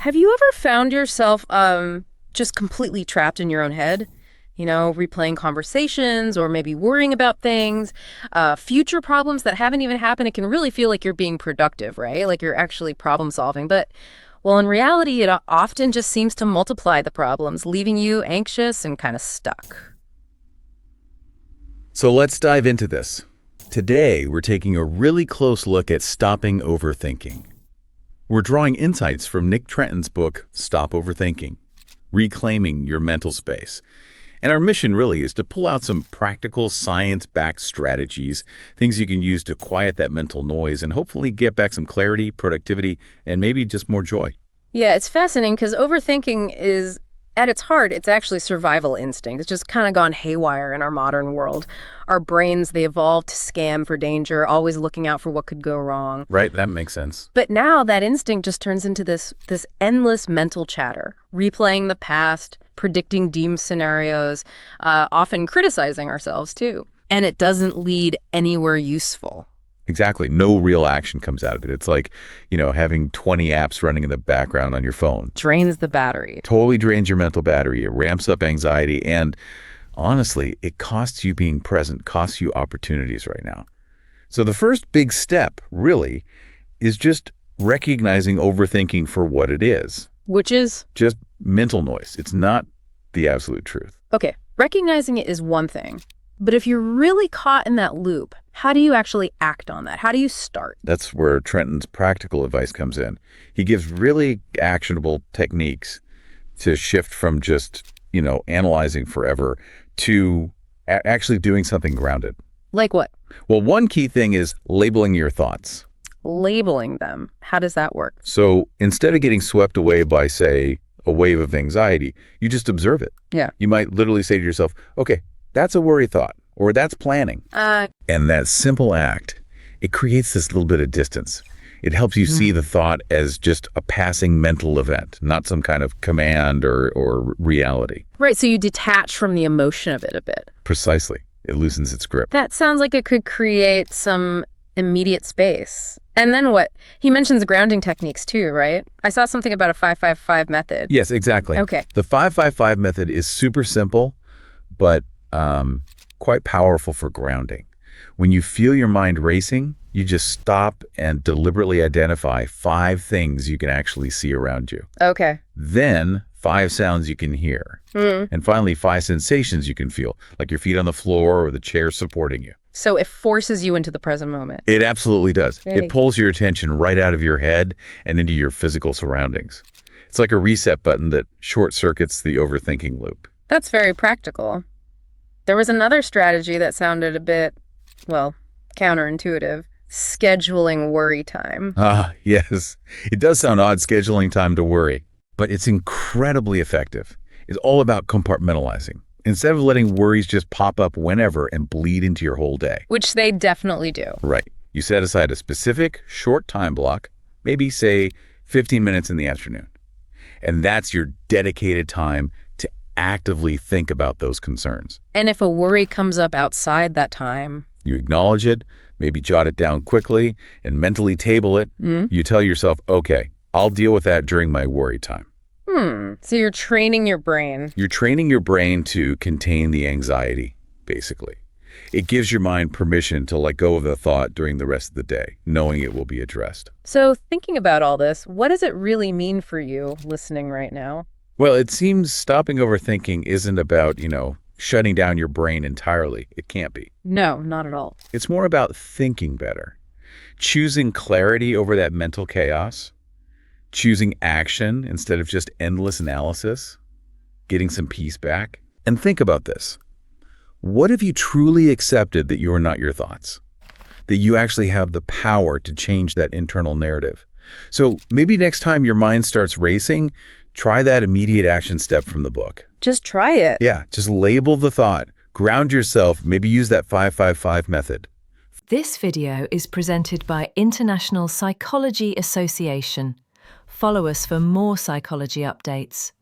Have you ever found yourself just completely trapped in your own head? Replaying conversations or maybe worrying about things, future problems that haven't even happened. It can really feel like you're being productive, right? Like you're actually problem solving. But, well, in reality, it often just seems to multiply the problems, leaving you anxious and kind of stuck. So let's dive into this. Today, we're taking a really close look at stopping overthinking. We're drawing insights from Nick Trenton's book, Stop Overthinking, Reclaiming Your Mental Space. And our mission really is to pull out some practical science-backed strategies, things you can use to quiet that mental noise and hopefully get back some clarity, productivity, and maybe just more joy. Yeah, it's fascinating because overthinking is, at its heart, it's actually survival instinct. It's just kind of gone haywire in our modern world. Our brains, they evolved to scan for danger, always looking out for what could go wrong. Right, that makes sense. But now that instinct just turns into this endless mental chatter, replaying the past, predicting doomed scenarios, often criticizing ourselves too. And it doesn't lead anywhere useful. Exactly. No real action comes out of it. It's like, having 20 apps running in the background on your phone. Drains the battery. Totally drains your mental battery. It ramps up anxiety. And honestly, it costs you being present, costs you opportunities right now. So the first big step, really, is just recognizing overthinking for what it is. Which is? Just mental noise. It's not the absolute truth. Okay, recognizing it is one thing. But if you're really caught in that loop, how do you actually act on that? How do you start? That's where Trenton's practical advice comes in. He gives really actionable techniques to shift from just, analyzing forever to actually doing something grounded. Like what? Well, one key thing is labeling your thoughts. Labeling them. How does that work? So instead of getting swept away by, say, a wave of anxiety, you just observe it. Yeah. You might literally say to yourself, okay, that's a worry thought, or that's planning. And that simple act, it creates this little bit of distance. It helps you see the thought as just a passing mental event, not some kind of command or reality. Right, so you detach from the emotion of it a bit. Precisely. It loosens its grip. That sounds like it could create some immediate space. And then what? He mentions grounding techniques too, right? I saw something about a 5-5-5 method. Yes, exactly. Okay. The 5-5-5 method is super simple, but quite powerful for grounding. When you feel your mind racing, you just stop and deliberately identify 5 things you can actually see around you. Okay. Then 5 sounds you can hear. And finally, 5 sensations you can feel, like your feet on the floor or the chair supporting you. So it forces you into the present moment. It absolutely does. Right. It pulls your attention right out of your head and into your physical surroundings. It's like a reset button that short circuits the overthinking loop. That's very practical. There was another strategy that sounded a bit, counterintuitive. Scheduling worry time. Yes. It does sound odd scheduling time to worry, but it's incredibly effective. It's all about compartmentalizing. Instead of letting worries just pop up whenever and bleed into your whole day. Which they definitely do. Right. You set aside a specific short time block, maybe say 15 minutes in the afternoon. And that's your dedicated time to actively think about those concerns. And if a worry comes up outside that time, you acknowledge it, maybe jot it down quickly and mentally table it. You tell yourself, okay, I'll deal with that during my worry time. So you're training your brain. You're training your brain to contain the anxiety, basically. It gives your mind permission to let go of the thought during the rest of the day, knowing it will be addressed. So thinking about all this, what does it really mean for you listening right now? Well, it seems stopping overthinking isn't about, shutting down your brain entirely. It can't be. No, not at all. It's more about thinking better, choosing clarity over that mental chaos, choosing action instead of just endless analysis, getting some peace back. And think about this. What if you truly accepted that you are not your thoughts? That you actually have the power to change that internal narrative? So maybe next time your mind starts racing, try that immediate action step from the book. Just try it. Yeah, just label the thought, ground yourself, maybe use that 5-5-5 method. This video is presented by International Psychology Association. Follow us for more psychology updates.